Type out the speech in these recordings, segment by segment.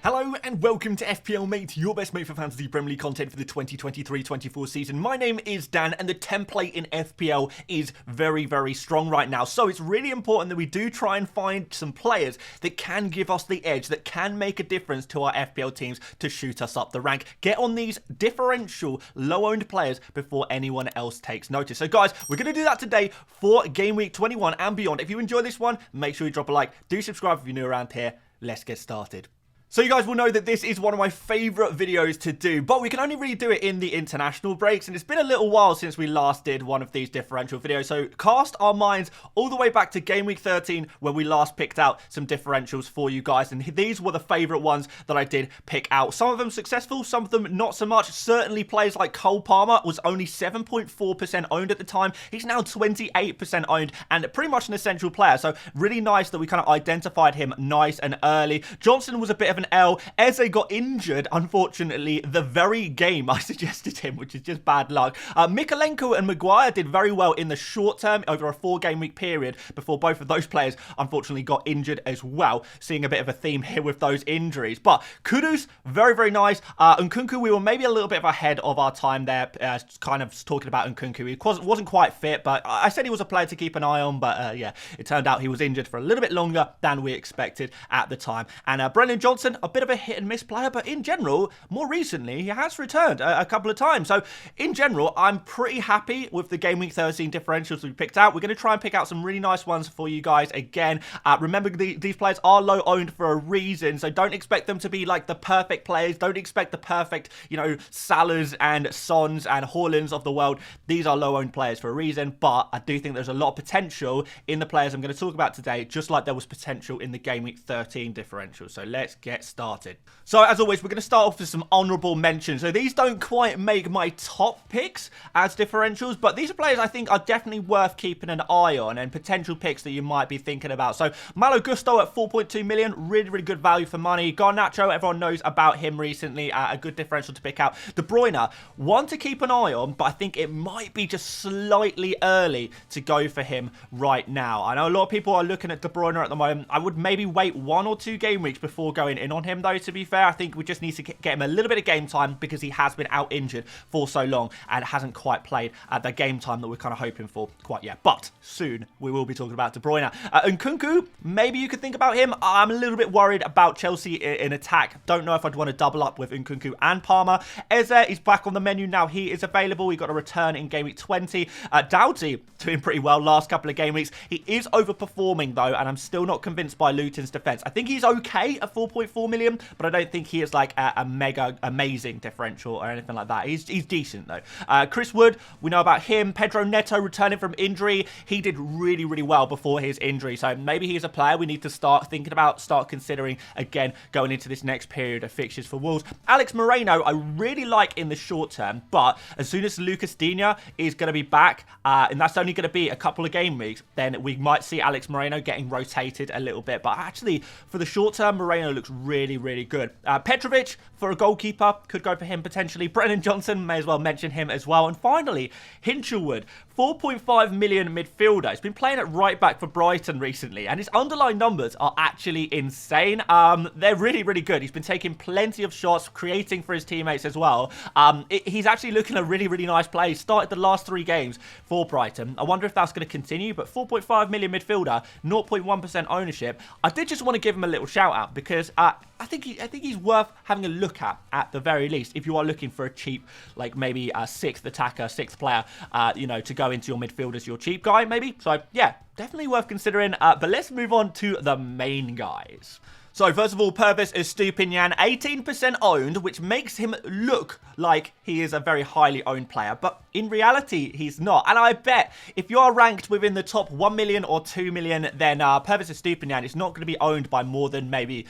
Hello and welcome to FPL Mate, your best mate for fantasy Premier League content for the 2023-24 season. My name is Dan and the template in FPL is very strong right now. So it's really important that we do try and find some players that can give us the edge, that can make a difference to our FPL teams to shoot us up the rank. Get on these differential, low-owned players before anyone else takes notice. So guys, we're going to do that today for Game Week 21 and beyond. If you enjoy this one, make sure you drop a like. Do subscribe if you're new around here. Let's get started. So you guys will know that this is one of my favourite videos to do, but we can only really do it in the international breaks, and it's been a little while since we last did one of these differential videos, so cast our minds all the way back to Game Week 13 when we last picked out some differentials for you guys, and these were the favourite ones that I did pick out. Some of them successful, some of them not so much. Certainly players like Cole Palmer was only 7.4% owned at the time. He's now 28% owned and pretty much an essential player, so really nice that we kind of identified him nice and early. Johnson was a bit of an L. Eze got injured, unfortunately, the very game I suggested him, which is just bad luck. Mikalenko and Maguire did very well in the short term over a 4-game week period before both of those players unfortunately got injured as well. Seeing a bit of a theme here with those injuries. But Kudus, very nice. Nkunku, we were maybe a little bit ahead of our time there, kind of talking about Nkunku. He wasn't quite fit, but I said he was a player to keep an eye on, but yeah, it turned out he was injured for a little bit longer than we expected at the time. And Brennan Johnson, a bit of a hit and miss player, but in general, more recently, he has returned a couple of times. So in general, I'm pretty happy with the Game Week 13 differentials we picked out. We're going to try and pick out some really nice ones for you guys again. Remember, these players are low owned for a reason, so don't expect them to be like the perfect players. Don't expect the perfect, you know, Salahs and Sons and Haalands of the world. These are low owned players for a reason, but I do think there's a lot of potential in the players I'm going to talk about today, just like there was potential in the Game Week 13 differentials. So let's get started. So as always, we're going to start off with some honourable mentions. So these don't quite make my top picks as differentials, but these are players I think are definitely worth keeping an eye on and potential picks that you might be thinking about. So Malo Gusto at 4.2 million, really good value for money. Garnacho, everyone knows about him recently, a good differential to pick out. De Bruyne, one to keep an eye on, but I think it might be just slightly early to go for him right now. I know a lot of people are looking at De Bruyne at the moment. I would maybe wait 1 or 2 game weeks before going in on him though, to be fair. I think we just need to get him a little bit of game time because he has been out injured for so long and hasn't quite played at the game time that we're kind of hoping for quite yet. But soon we will be talking about De Bruyne. Nkunku, maybe you could think about him. I'm a little bit worried about Chelsea in attack. Don't know if I'd want to double up with Nkunku and Palmer. Eze is back on the menu now. He is available. He got a return in Game Week 20. Doughty doing pretty well last couple of game weeks. He is overperforming though, and I'm still not convinced by Luton's defence. I think he's okay at 4.4 million, but I don't think he is like a mega amazing differential or anything like that. He's decent though. Chris Wood, we know about him. Pedro Neto returning from injury. He did really well before his injury, so maybe he's a player we need to start thinking about, start considering again going into this next period of fixtures for Wolves. Alex Moreno, I really like in the short term, but as soon as Lucas Digne is going to be back, and that's only going to be a couple of game weeks, then we might see Alex Moreno getting rotated a little bit. But actually, for the short term, Moreno looks really good. Petrovic for a goalkeeper, could go for him potentially. Brennan Johnson, may as well mention him as well. And finally, Hinchelwood, 4.5 million midfielder. He's been playing at right back for Brighton recently, and his underlying numbers are actually insane. They're really good. He's been taking plenty of shots, creating for his teammates as well. He's actually looking a really nice play. He started the last 3 games for Brighton. I wonder if that's going to continue, but 4.5 million midfielder, 0.1% ownership. I did just want to give him a little shout out because I think he's worth having a look at the very least, if you are looking for a cheap, like maybe a 6th attacker, 6th player, you know, to go into your midfielders, your cheap guy maybe. So yeah, definitely worth considering. But let's move on to the main guys. So first of all, Pervis Estupiñán, 18% owned, which makes him look like he is a very highly owned player, but in reality, he's not. And I bet if you are ranked within the top 1 million or 2 million, then Pervis Estupiñán is not going to be owned by more than maybe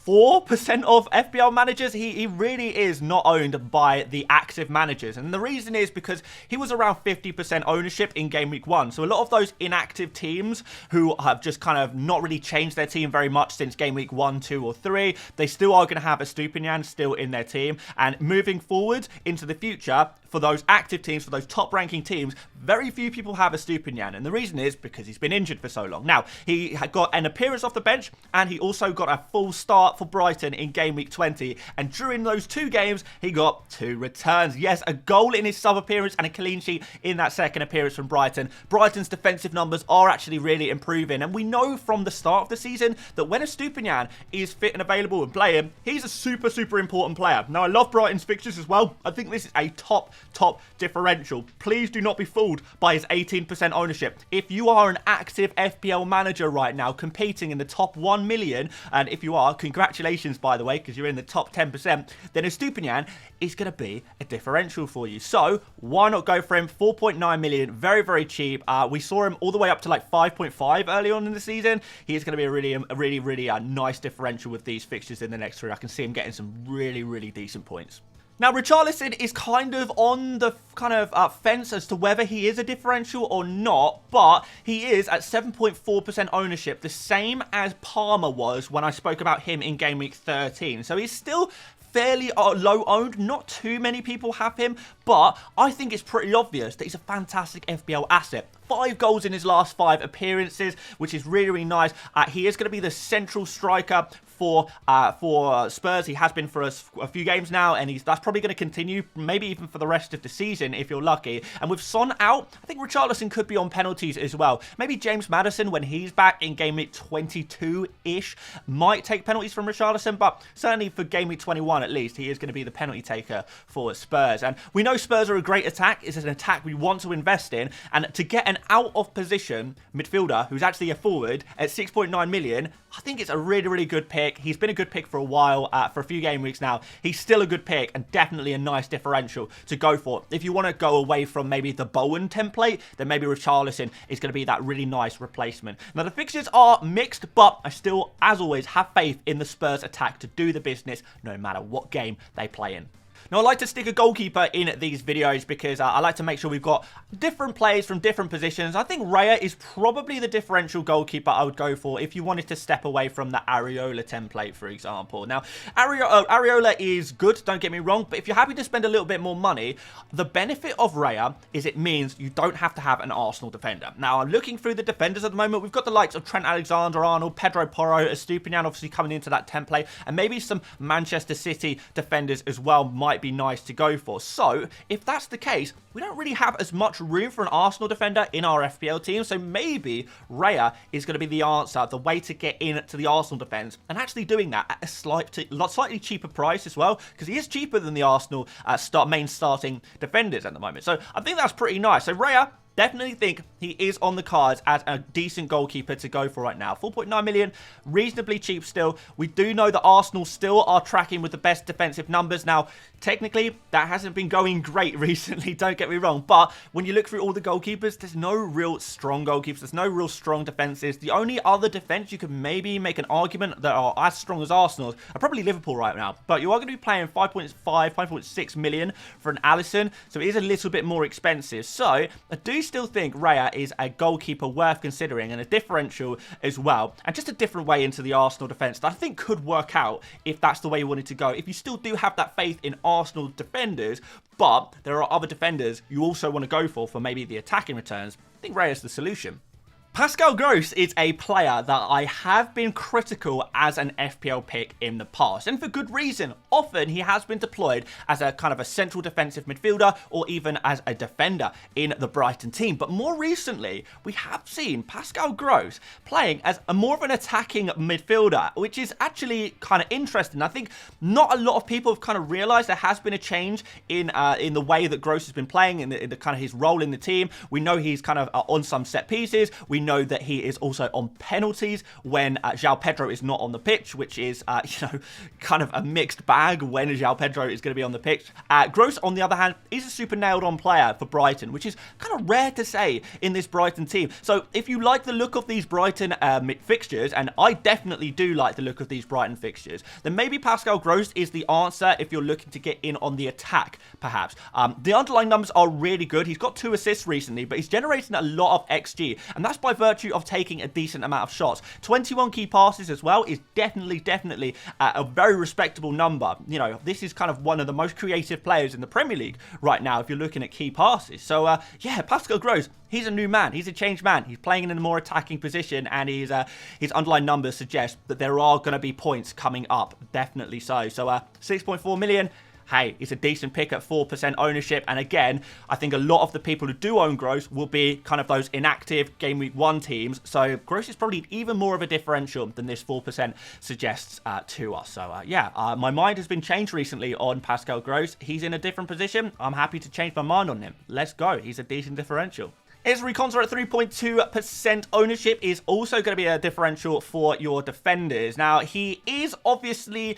4% of FPL managers. He really is not owned by the active managers. And the reason is because he was around 50% ownership in Game Week 1. So a lot of those inactive teams who have just kind of not really changed their team very much since Game Week 1, 2 or 3, they still are going to have Estupiñán still in their team. And moving forward into the future, for those active teams, for those top-ranking teams, very few people have Estupiñán, and the reason is because he's been injured for so long. Now, he had got an appearance off the bench, and he also got a full start for Brighton in game week 20, and during those 2 games, he got 2 returns. Yes, a goal in his sub-appearance and a clean sheet in that second appearance from Brighton. Brighton's defensive numbers are actually really improving, and we know from the start of the season that when Estupiñán is fit and available and playing, he's a super, super important player. Now, I love Brighton's fixtures as well. I think this is a top differential. Please do not be fooled by his 18% ownership. If you are an active FPL manager right now competing in the top 1 million, and if you are, congratulations by the way, because you're in the top 10%, then Estupiñán is going to be a differential for you. So why not go for him? 4.9 million, very, very cheap. We saw him all the way up to like 5.5 early on in the season. He is going to be a really nice differential with these fixtures in the next 3. I can see him getting some really decent points. Now, Richarlison is kind of on the fence as to whether he is a differential or not, but he is at 7.4% ownership, the same as Palmer was when I spoke about him in game week 13. So he's still fairly low owned. Not too many people have him, but I think it's pretty obvious that he's a fantastic FPL asset. 5 goals in his last 5 appearances, which is really nice. He is going to be the central striker for Spurs. He has been for us a few games now, and that's probably going to continue, maybe even for the rest of the season if you're lucky. And with Son out, I think Richarlison could be on penalties as well. Maybe James Maddison, when he's back in game week 22-ish, might take penalties from Richarlison, but certainly for game week 21 at least, he is going to be the penalty taker for Spurs. And we know Spurs are a great attack. It's an attack we want to invest in, and to get an out of position midfielder who's actually a forward at 6.9 million, I think it's a really good pick. He's been a good pick for a while, for a few game weeks now. He's still a good pick and definitely a nice differential to go for. If you want to go away from maybe the Bowen template, then maybe Richarlison is going to be that really nice replacement. Now, the fixtures are mixed, but I still, as always, have faith in the Spurs attack to do the business no matter what game they play in. Now, I like to stick a goalkeeper in these videos because I like to make sure we've got different players from different positions. I think Raya is probably the differential goalkeeper I would go for if you wanted to step away from the Areola template, for example. Now, Areola is good, don't get me wrong, but if you're happy to spend a little bit more money, the benefit of Raya is it means you don't have to have an Arsenal defender. Now, I'm looking through the defenders at the moment. We've got the likes of Trent Alexander-Arnold, Pedro Porro, Estupiñán obviously coming into that template, and maybe some Manchester City defenders as well might be nice to go for. So if that's the case, we don't really have as much room for an Arsenal defender in our FPL team, so maybe Raya is going to be the answer, the way to get into the Arsenal defense, and actually doing that at a slightly cheaper price as well, because he is cheaper than the Arsenal main starting defenders at the moment. So I think that's pretty nice. So Raya, definitely think he is on the cards as a decent goalkeeper to go for right now. 4.9 million, reasonably cheap still. We do know that Arsenal still are tracking with the best defensive numbers. Now, technically, that hasn't been going great recently, don't get me wrong. But when you look through all the goalkeepers, there's no real strong goalkeepers. There's no real strong defenses. The only other defense you could maybe make an argument that are as strong as Arsenal's are probably Liverpool right now. But you are going to be paying 5.5, 5.6 million for an Alisson. So it is a little bit more expensive. So I do still think Raya is a goalkeeper worth considering and a differential as well, and just a different way into the Arsenal defence that I think could work out if that's the way you wanted to go. If you still do have that faith in Arsenal defenders, but there are other defenders you also want to go for maybe the attacking returns, I think Raya is the solution. Pascal Gross is a player that I have been critical as an FPL pick in the past, and for good reason. Often he has been deployed as a kind of a central defensive midfielder or even as a defender in the Brighton team. But more recently, we have seen Pascal Gross playing as more of an attacking midfielder, which is actually kind of interesting. I think not a lot of people have kind of realised there has been a change in the way that Gross has been playing, in the kind of his role in the team. We know he's kind of on some set pieces. We know that he is also on penalties when João Pedro is not on the pitch, which is, kind of a mixed bag when João Pedro is going to be on the pitch. Gross, on the other hand, is a super nailed-on player for Brighton, which is kind of rare to say in this Brighton team. So if you like the look of these Brighton fixtures, and I definitely do like the look of these Brighton fixtures, then maybe Pascal Gross is the answer if you're looking to get in on the attack, perhaps. The underlying numbers are really good. He's got 2 assists recently, but he's generating a lot of XG, and that's by by virtue of taking a decent amount of shots. 21 key passes as well is definitely a very respectable number. You know, this is kind of one of the most creative players in the Premier League right now if you're looking at key passes. So, yeah, Pascal Gross, he's a new man. He's a changed man. He's playing in a more attacking position, and his underlying numbers suggest that there are going to be points coming up. Definitely so. So, 6.4 million. Hey, it's a decent pick at 4% ownership. And again, I think a lot of the people who do own Gross will be kind of those inactive Game Week 1 teams. So Gross is probably even more of a differential than this 4% suggests to us. So yeah, my mind has been changed recently on Pascal Gross. He's in a different position. I'm happy to change my mind on him. Let's go. He's a decent differential. Ezri Konsa at 3.2% ownership is also going to be a differential for your defenders. Now, he is obviously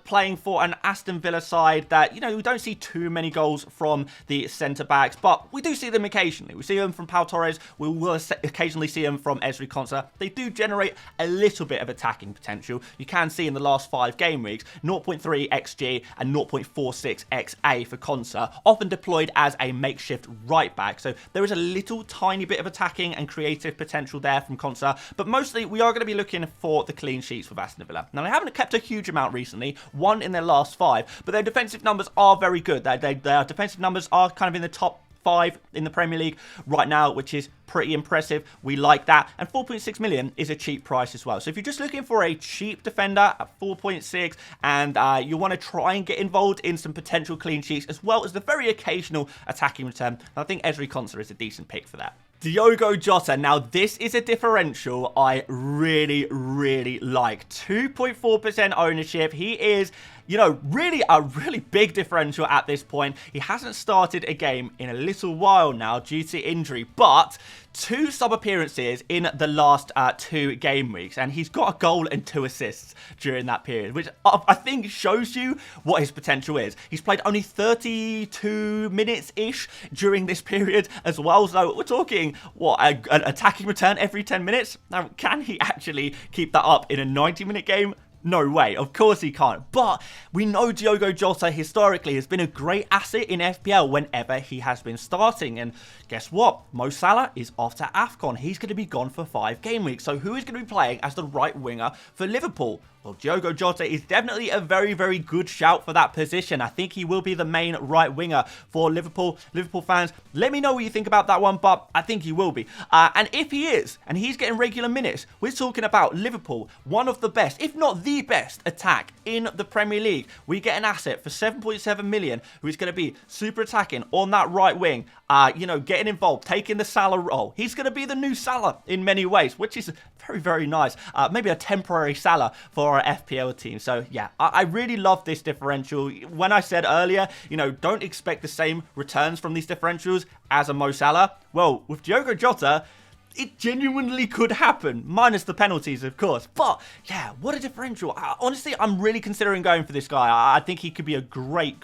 playing for an Aston Villa side that, you know, we don't see too many goals from the centre-backs, but we do see them occasionally. We see them from Pau Torres. We will occasionally see them from Ezri Konsa. They do generate a little bit of attacking potential. You can see in the last 5 game weeks, 0.3 XG and 0.46 XA for Konsa, often deployed as a makeshift right-back. So there is a little tiny bit of attacking and creative potential there from Konsa, but mostly we are going to be looking for the clean sheets with Aston Villa. Now, they haven't kept a huge amount recently, 1 in their last 5, but their defensive numbers are very good. Their defensive numbers are kind of in the top 5 in the Premier League right now, which is pretty impressive. We like that. And 4.6 million is a cheap price as well. So if you're just looking for a cheap defender at 4.6 and you want to try and get involved in some potential clean sheets as well as the very occasional attacking return, I think Ezri Konsa is a decent pick for that. Diogo Jota. Now, this is a differential I really like. 2.4% ownership. He is, you know, really a big differential at this point. He hasn't started a game in a little while now due to injury, but 2 sub-appearances in the last 2 game weeks, and he's got a goal and 2 assists during that period, which I think shows you what his potential is. He's played only 32 minutes-ish during this period as well, so we're talking, what, an attacking return every 10 minutes? Now, can he actually keep that up in a 90-minute game? No way. Of course he can't. But we know Diogo Jota historically has been a great asset in FPL whenever he has been starting. And guess what? Mo Salah is off to AFCON. He's going to be gone for 5 game weeks. So who is going to be playing as the right winger for Liverpool? Well, Diogo Jota is definitely a very good shout for that position. I think he will be the main right winger for Liverpool. Liverpool fans, let me know what you think about that one, but I think he will be. And if he is, and he's getting regular minutes, we're talking about Liverpool, one of the best, if not the best attack in the Premier League. We get an asset for 7.7 million who is going to be super attacking on that right wing, you know, getting involved, taking the Salah role. He's going to be the new Salah in many ways, which is very nice. Maybe a temporary Salah for our FPL team. So yeah, I really love this differential. When I said earlier, you know, don't expect the same returns from these differentials as a Mo Salah. Well, with Diogo Jota, it genuinely could happen, minus the penalties, of course. But yeah, what a differential. Honestly, I'm really considering going for this guy. I think he could be a great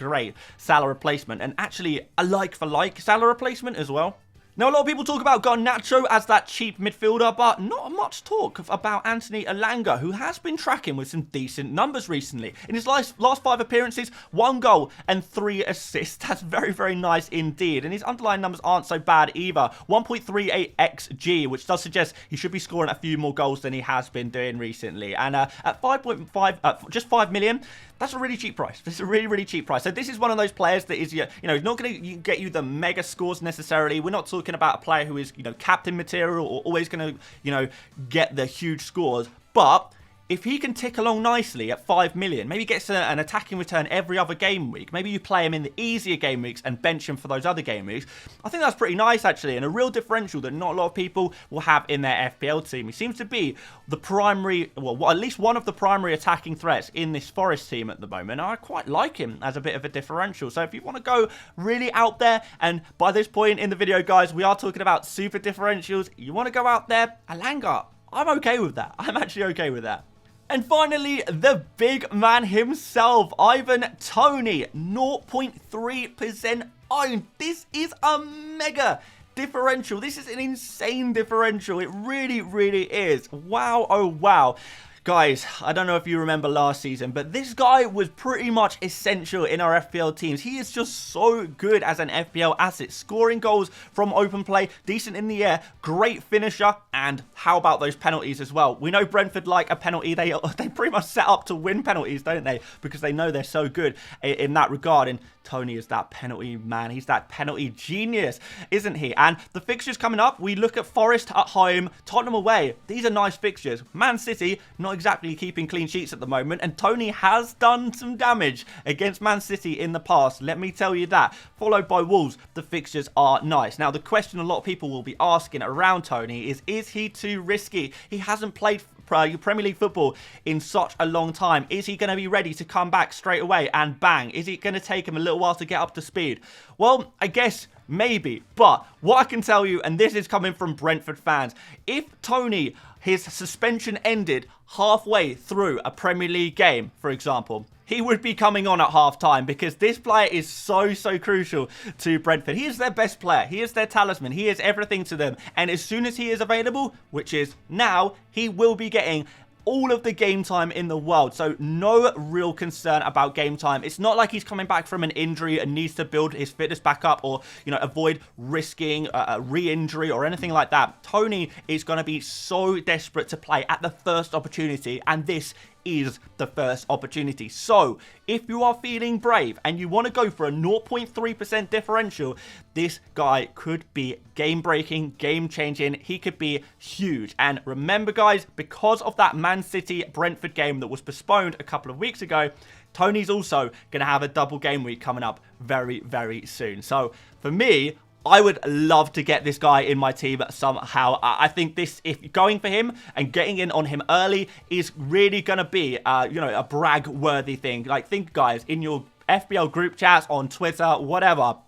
Salah replacement, and actually a like-for-like Salah replacement as well. Now, a lot of people talk about Garnacho as that cheap midfielder, but not much talk about Anthony Elanga, who has been tracking with some decent numbers recently. In his last 5 appearances, 1 goal and 3 assists. That's very nice indeed. And his underlying numbers aren't so bad either. 1.38 XG, which does suggest he should be scoring a few more goals than he has been doing recently. And at 5.5, just 5 million, that's a really cheap price. This is a really cheap price. So this is one of those players that is, you know, not going to get you the mega scores necessarily. We're not talking about a player who is, you know, captain material or always going to, you know, get the huge scores. But if he can tick along nicely at 5 million, maybe gets an attacking return every other game week, maybe you play him in the easier game weeks and bench him for those other game weeks, I think that's pretty nice actually, and a real differential that not a lot of people will have in their FPL team. He seems to be the primary, well, at least one of the primary attacking threats in this Forest team at the moment. I quite like him as a bit of a differential. So if you want to go really out there, and by this point in the video, guys, we are talking about super differentials, you want to go out there, Elanga, I'm okay with that. I'm actually okay with that. And finally, the big man himself, Ivan Toney, 0.3% owned. This is a mega differential. This is an insane differential. It really is. Wow, oh wow. Guys, I don't know if you remember last season, but this guy was pretty much essential in our FPL teams. He is just so good as an FPL asset, scoring goals from open play, decent in the air, great finisher, and how about those penalties as well? We know Brentford like a penalty. They pretty much set up to win penalties, don't they? Because they know they're so good in that regard. And Tony is that penalty man. He's that penalty genius, isn't he? And the fixtures coming up, we look at Forest at home, Tottenham away. These are nice fixtures. Man City, not exactly keeping clean sheets at the moment, and Tony has done some damage against Man City in the past. Let me tell you that. Followed by Wolves, the fixtures are nice. Now, the question a lot of people will be asking around Tony is he too risky? He hasn't played Premier League football in such a long time. Is he going to be ready to come back straight away and bang? Is it going to take him a little while to get up to speed? Well, I guess maybe, but what I can tell you, and this is coming from Brentford fans, if Tony, his suspension ended halfway through a Premier League game, for example, he would be coming on at half-time because this player is so crucial to Brentford. He is their best player. He is their talisman. He is everything to them. And as soon as he is available, which is now, he will be getting all of the game time in the world. So no real concern about game time. It's not like he's coming back from an injury and needs to build his fitness back up or, you know, avoid risking a re-injury or anything like that. Tony is going to be so desperate to play at the first opportunity, and this is the first opportunity. So if you are feeling brave and you want to go for a 0.3% differential, this guy could be game-breaking, game-changing. He could be huge. And remember, guys, because of that Man City Brentford game that was postponed a couple of weeks ago, Tony's also going to have a double game week coming up very soon. So for me, I would love to get this guy in my team somehow. I think this, if going for him and getting in on him early, is really going to be, you know, a brag-worthy thing. Like, think, guys, in your FPL group chats, on Twitter, whatever,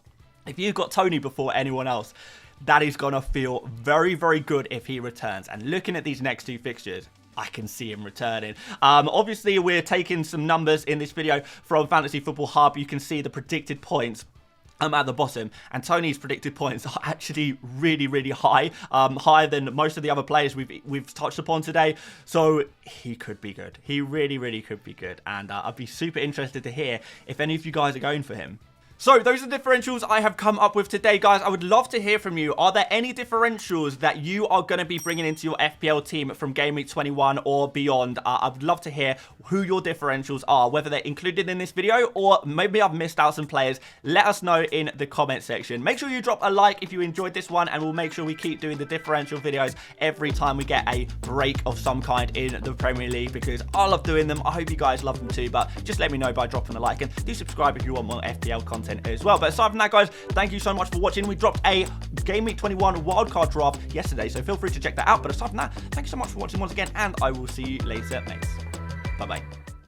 if you've got Tony before anyone else, that is going to feel very good if he returns. And looking at these next two fixtures, I can see him returning. Obviously, we're taking some numbers in this video from Fantasy Football Hub. You can see the predicted points at the bottom, and Tony's predicted points are actually really high, higher than most of the other players we've touched upon today. So he could be good. He really could be good, and I'd be super interested to hear if any of you guys are going for him. So those are the differentials I have come up with today, guys. I would love to hear from you. Are there any differentials that you are going to be bringing into your FPL team from Game Week 21 or beyond? I would love to hear who your differentials are, whether they're included in this video or maybe I've missed out some players. Let us know in the comment section. Make sure you drop a like if you enjoyed this one, and we'll make sure we keep doing the differential videos every time we get a break of some kind in the Premier League, because I love doing them. I hope you guys love them too, but just let me know by dropping a like, and do subscribe if you want more FPL content as well. But aside from that, guys, thank you so much for watching. We dropped a Game Week 21 wildcard draft yesterday, so feel free to check that out. But aside from that, thank you so much for watching once again, and I will see you later, mates. Bye-bye.